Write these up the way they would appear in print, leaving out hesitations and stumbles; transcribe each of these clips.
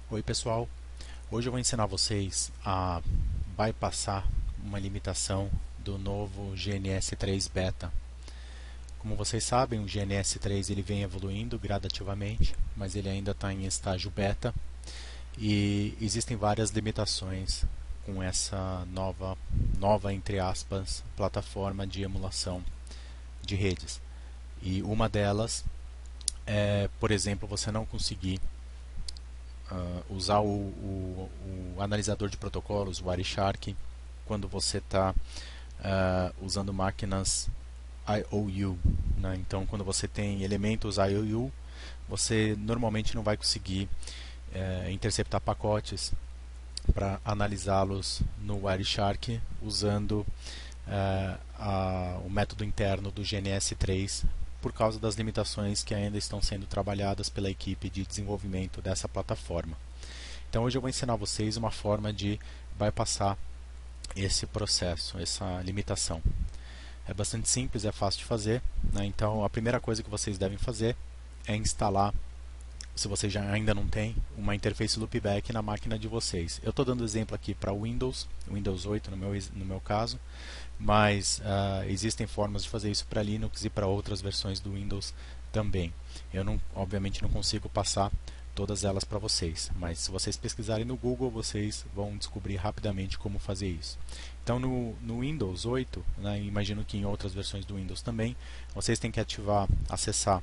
Oi pessoal, hoje eu vou ensinar vocês a bypassar uma limitação do novo GNS3 Beta. Como vocês sabem, o GNS3 ele vem evoluindo gradativamente, mas ele ainda está em estágio beta e existem várias limitações com essa nova entre aspas, plataforma de emulação de redes. E uma delas é, por exemplo, você não conseguir usar o analisador de protocolos, o Wireshark, quando você está usando máquinas IOU. Né? Então, quando você tem elementos IOU, você normalmente não vai conseguir interceptar pacotes para analisá-los no Wireshark usando o método interno do GNS3 por causa das limitações que ainda estão sendo trabalhadas pela equipe de desenvolvimento dessa plataforma. Então hoje eu vou ensinar vocês uma forma de bypassar esse processo, essa limitação. É bastante simples, é fácil de fazer, né? Então a primeira coisa que vocês devem fazer é instalar, se vocês já ainda não têm, uma interface loopback na máquina de vocês. Eu estou dando exemplo aqui para Windows 8 no meu caso, mas existem formas de fazer isso para Linux e para outras versões do Windows também. Eu obviamente não consigo passar todas elas para vocês, mas se vocês pesquisarem no Google, vocês vão descobrir rapidamente como fazer isso. Então no Windows 8, né, imagino que em outras versões do Windows também, vocês têm que acessar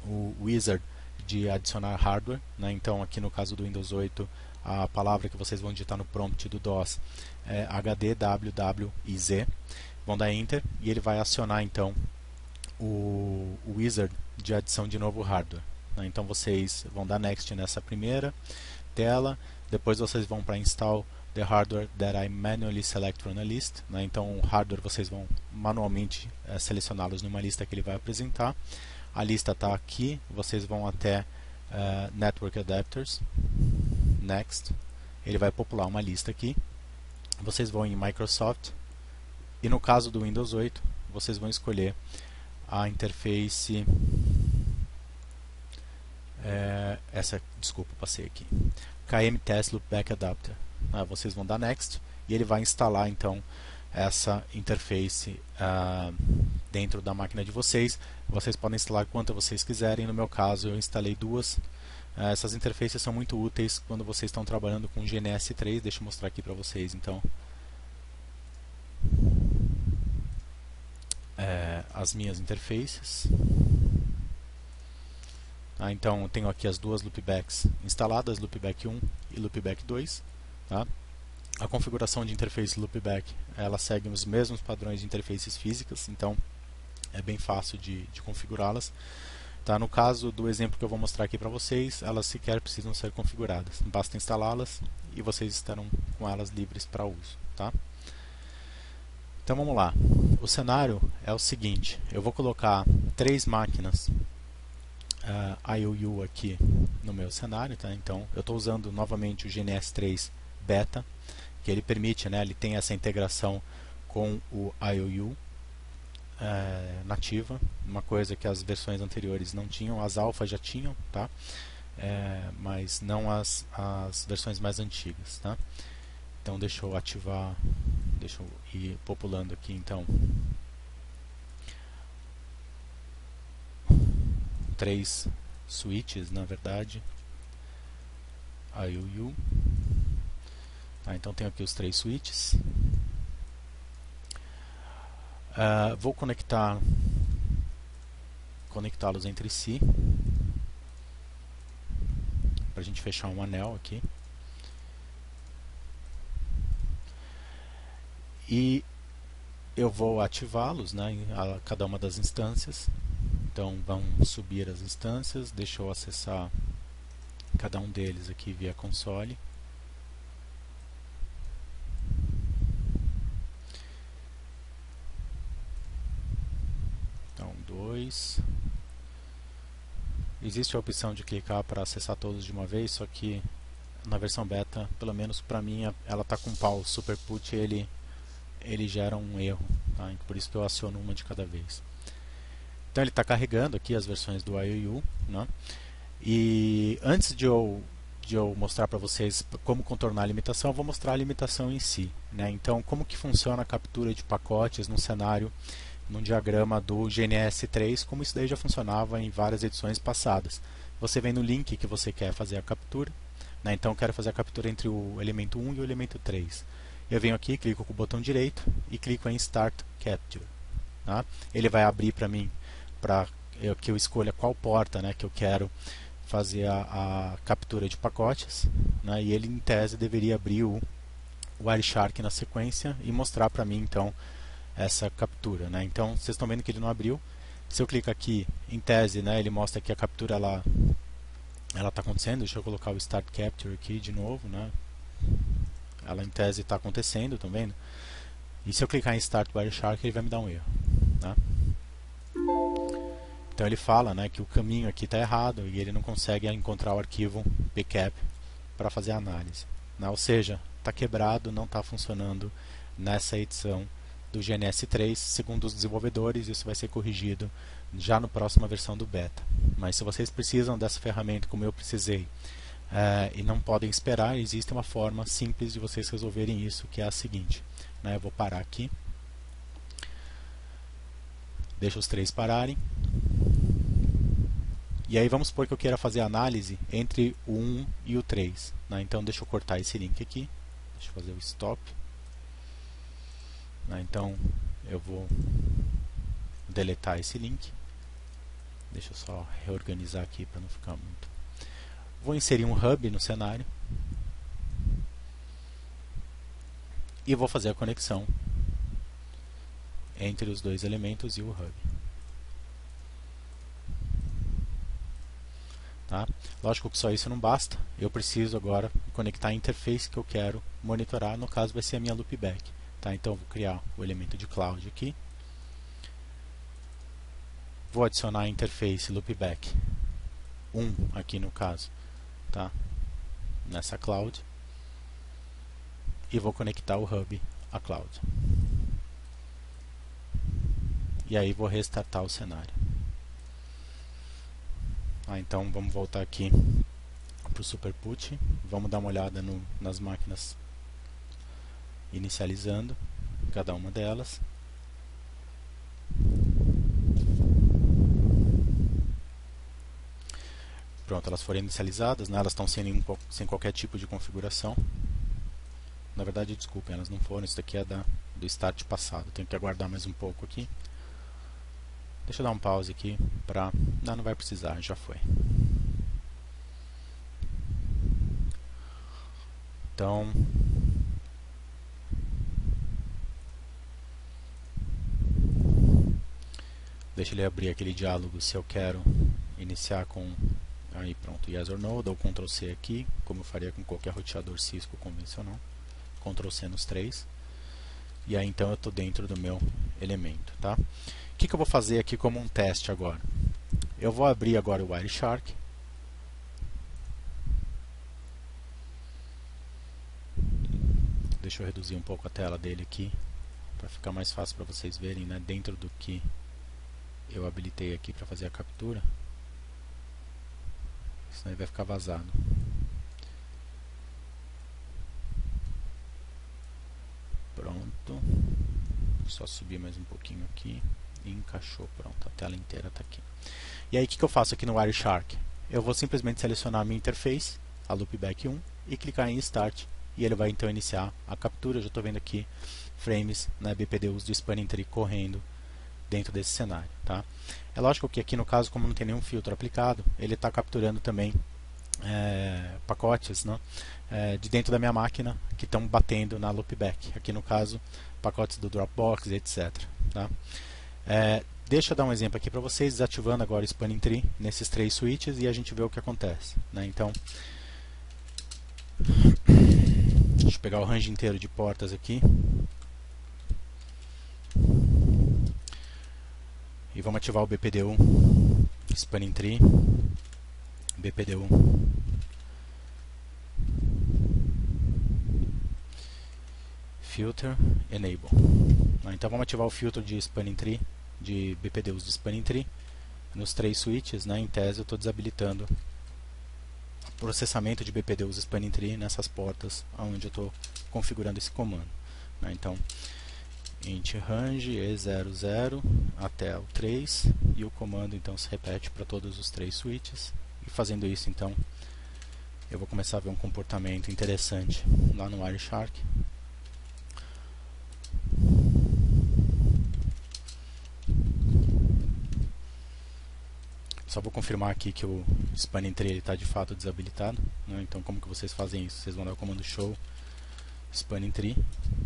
o wizard de adicionar hardware, né? Então aqui no caso do Windows 8, a palavra que vocês vão digitar no prompt do DOS é HDWWIZ, vão dar Enter e ele vai acionar então o wizard de adição de novo hardware. Né? Então vocês vão dar Next nessa primeira tela, depois vocês vão para Install the hardware that I manually select from a list. Né? Então o hardware vocês vão manualmente selecioná-los numa lista que ele vai apresentar. A lista está aqui, vocês vão até Network Adapters, Next, ele vai popular uma lista aqui. Vocês vão em Microsoft e no caso do Windows 8, vocês vão escolher a interface, passei aqui, KM Test Loopback Adapter. Vocês vão dar Next e ele vai instalar então essa interface dentro da máquina de vocês. Vocês podem instalar quantas vocês quiserem. No meu caso, eu instalei duas. Essas interfaces são muito úteis quando vocês estão trabalhando com GNS3. Deixa eu mostrar aqui para vocês, então, as minhas interfaces. Então, eu tenho aqui as duas loopbacks instaladas, loopback 1 e loopback 2. Tá? A configuração de interface loopback, ela segue os mesmos padrões de interfaces físicas, então é bem fácil de configurá-las. Tá? No caso do exemplo que eu vou mostrar aqui para vocês, elas sequer precisam ser configuradas. Basta instalá-las e vocês estarão com elas livres para uso. Tá? Então vamos lá. O cenário é o seguinte: eu vou colocar 3 máquinas IOU aqui no meu cenário. Tá? Então eu estou usando novamente o GNS3 Beta, que ele permite, né, ele tem essa integração com o IOU nativa, uma coisa que as versões anteriores não tinham, as alfa já tinham, tá? Mas não as versões mais antigas. Tá? Então deixa eu ativar, deixa eu ir populando aqui então 3 switches, na verdade, IOU. Tá, então tenho aqui os 3 switches. Vou conectá-los entre si para a gente fechar um anel aqui. E eu vou ativá-los, né, a cada uma das instâncias. Então vão subir as instâncias. Deixa eu acessar cada um deles aqui via console. Então 2. Existe a opção de clicar para acessar todos de uma vez, só que na versão beta, pelo menos para mim, ela está com pau superput e ele gera um erro. Tá? Por isso que eu aciono uma de cada vez. Então ele está carregando aqui as versões do IOU, né? E antes de eu de eu mostrar para vocês como contornar a limitação, eu vou mostrar a limitação em si, né? Então, como que funciona a captura de pacotes num cenário, num diagrama do GNS3, como isso daí já funcionava em várias edições passadas. Você vem no link que você quer fazer a captura, né? Então, eu quero fazer a captura entre o elemento 1 e o elemento 3. Eu venho aqui, clico com o botão direito e clico em Start Capture. Tá? Ele vai abrir para mim, para que eu escolha qual porta, né, que eu quero fazer a captura de pacotes, né, e ele em tese deveria abrir o Wireshark na sequência e mostrar para mim então essa captura, né. Então vocês estão vendo que ele não abriu. Se eu clicar aqui, em tese, né, ele mostra que a captura ela está acontecendo. Deixa eu colocar o Start Capture aqui de novo, né. Ela em tese está acontecendo, estão vendo? E se eu clicar em Start Wireshark, ele vai me dar um erro, tá? Então ele fala, né, que o caminho aqui está errado e ele não consegue encontrar o arquivo pcap para fazer a análise, né? Ou seja, está quebrado, não está funcionando nessa edição do GNS3. Segundo os desenvolvedores, isso vai ser corrigido já na próxima versão do beta. Mas se vocês precisam dessa ferramenta como eu precisei e não podem esperar, existe uma forma simples de vocês resolverem isso, que é a seguinte, né? Eu vou parar aqui, deixa os três pararem. E aí vamos supor que eu queira fazer a análise entre o 1 e o 3. Né? Então deixa eu cortar esse link aqui. Deixa eu fazer o stop. Né? Então eu vou deletar esse link. Deixa eu só reorganizar aqui para não ficar muito. Vou inserir um hub no cenário. E vou fazer a conexão entre os dois elementos e o hub. Tá? Lógico que só isso não basta, eu preciso agora conectar a interface que eu quero monitorar, no caso vai ser a minha loopback. Tá? Então eu vou criar o elemento de cloud aqui, vou adicionar a interface loopback 1 aqui no caso, tá? Nessa cloud, e vou conectar o hub à cloud. E aí vou restartar o cenário. Então vamos voltar aqui para o Superput, vamos dar uma olhada nas máquinas inicializando cada uma delas. Pronto, elas foram inicializadas, né? Elas estão sem qualquer tipo de configuração. Na verdade, desculpem, elas não foram, isso daqui é do start passado, tenho que aguardar mais um pouco aqui. Deixa eu dar um pause aqui para... Não vai precisar, já foi. Então, deixa ele abrir aquele diálogo se eu quero iniciar com... Aí pronto, yes or no, dou Ctrl C aqui, como eu faria com qualquer roteador Cisco convencional. Ctrl C nos três. E aí então eu estou dentro do meu elemento, tá? O que eu vou fazer aqui como um teste agora? Eu vou abrir agora o Wireshark. Deixa eu reduzir um pouco a tela dele aqui, para ficar mais fácil para vocês verem, né, dentro do que eu habilitei aqui para fazer a captura. Senão ele vai ficar vazado. Pronto. Só subir mais um pouquinho aqui e encaixou. Pronto, a tela inteira está aqui. E aí o que eu faço aqui no Wireshark? Eu vou simplesmente selecionar a minha interface, a Loopback 1, e clicar em Start. E ele vai então iniciar a captura. Eu já estou vendo aqui frames, né, BPDUs de Spanning Tree correndo dentro desse cenário. Tá? É lógico que aqui no caso, como não tem nenhum filtro aplicado, ele está capturando também pacotes, né, de dentro da minha máquina que estão batendo na loopback. Aqui no caso, pacotes do Dropbox, etc. Tá? Deixa eu dar um exemplo aqui para vocês, desativando agora o Spanning Tree nesses três switches e a gente vê o que acontece. Né? Então, deixa eu pegar o range inteiro de portas aqui. E vamos ativar o BPDU Spanning Tree, BPDU Filter Enable. Então vamos ativar o filtro de Spanning Tree, de BPDUs de Spanning Tree nos três switches, né? Em tese eu estou desabilitando processamento de BPDUs Spanning Tree nessas portas onde eu estou configurando esse comando, né? Então, int range e00 até o 3, e o comando então se repete para todos os 3 switches, e fazendo isso então eu vou começar a ver um comportamento interessante lá no Wireshark. Só vou confirmar aqui que o Spanning Tree está de fato desabilitado, né? Então como que vocês fazem isso? Vocês vão dar o comando show Spanning Tree,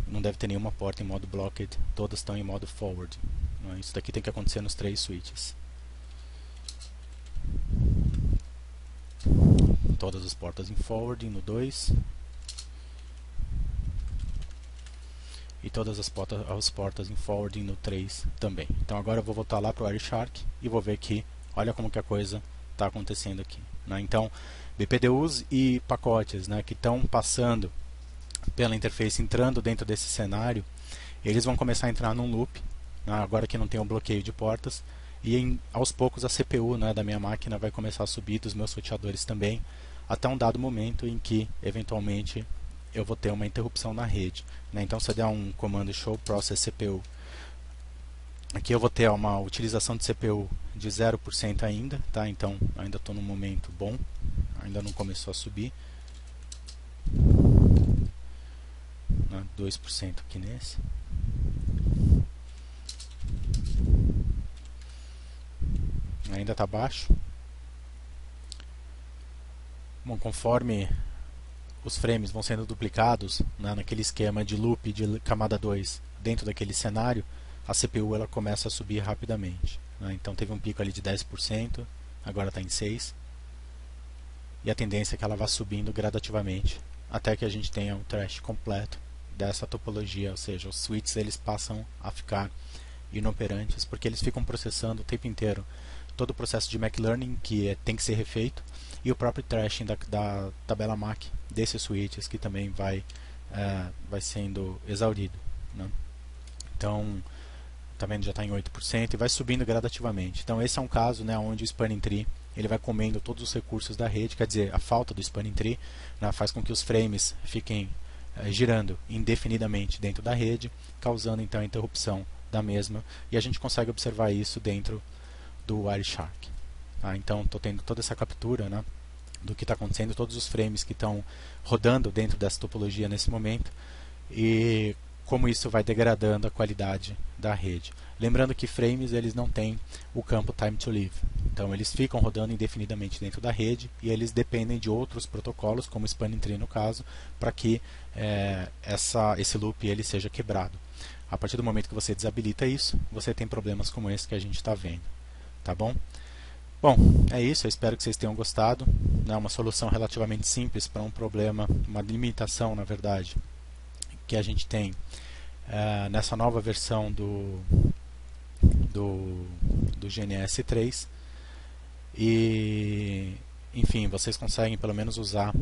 não deve ter nenhuma porta em modo blocked, todas estão em modo forward, né? Isso daqui tem que acontecer nos 3 switches. Todas as portas em forwarding no 2, e todas as portas em forwarding no 3 também. Então agora eu vou voltar lá para o Wireshark e vou ver que olha como que a coisa está acontecendo aqui, né? Então, BPDUs e pacotes, né, que estão passando pela interface, entrando dentro desse cenário, eles vão começar a entrar num loop, né, agora que não tem o bloqueio de portas, e aos poucos a CPU, né, da minha máquina vai começar a subir, dos meus switchadores também, até um dado momento em que, eventualmente, eu vou ter uma interrupção na rede, né? Então, se eu der um comando show process CPU, aqui eu vou ter uma utilização de CPU de 0% ainda, tá? Então ainda estou num momento bom, ainda não começou a subir, né? 2% aqui nesse. Ainda está baixo. Bom, conforme os frames vão sendo duplicados, né, naquele esquema de loop de camada 2 dentro daquele cenário, a CPU ela começa a subir rapidamente, né? Então teve um pico ali de 10%, agora está em 6%, e a tendência é que ela vá subindo gradativamente até que a gente tenha o thresh completo dessa topologia, ou seja, os switches eles passam a ficar inoperantes porque eles ficam processando o tempo inteiro todo o processo de MacLearning que tem que ser refeito, e o próprio thrashing da tabela MAC desses switches que também vai sendo exaurido, né? Então, tá vendo, já está em 8% e vai subindo gradativamente. Então esse é um caso, né, onde o Spanning Tree ele vai comendo todos os recursos da rede, quer dizer, a falta do Spanning Tree, né, faz com que os frames fiquem girando indefinidamente dentro da rede, causando então a interrupção da mesma, e a gente consegue observar isso dentro do Wireshark. Tá? Então estou tendo toda essa captura, né, do que está acontecendo, todos os frames que estão rodando dentro dessa topologia nesse momento, e como isso vai degradando a qualidade da rede. Lembrando que frames eles não têm o campo time to live, então eles ficam rodando indefinidamente dentro da rede e eles dependem de outros protocolos, como o Spanning Tree no caso, para que esse loop ele seja quebrado. A partir do momento que você desabilita isso, você tem problemas como esse que a gente está vendo, tá bom? Bom, é isso, eu espero que vocês tenham gostado, né? Uma solução relativamente simples para um problema, uma limitação na verdade, que a gente tem nessa nova versão do GNS 3, e enfim, vocês conseguem pelo menos usar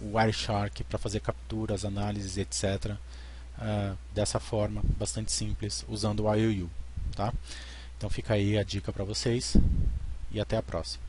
o Wireshark para fazer capturas, análises, etc. Dessa forma, bastante simples, usando o IOU, tá? Então fica aí a dica para vocês e até a próxima.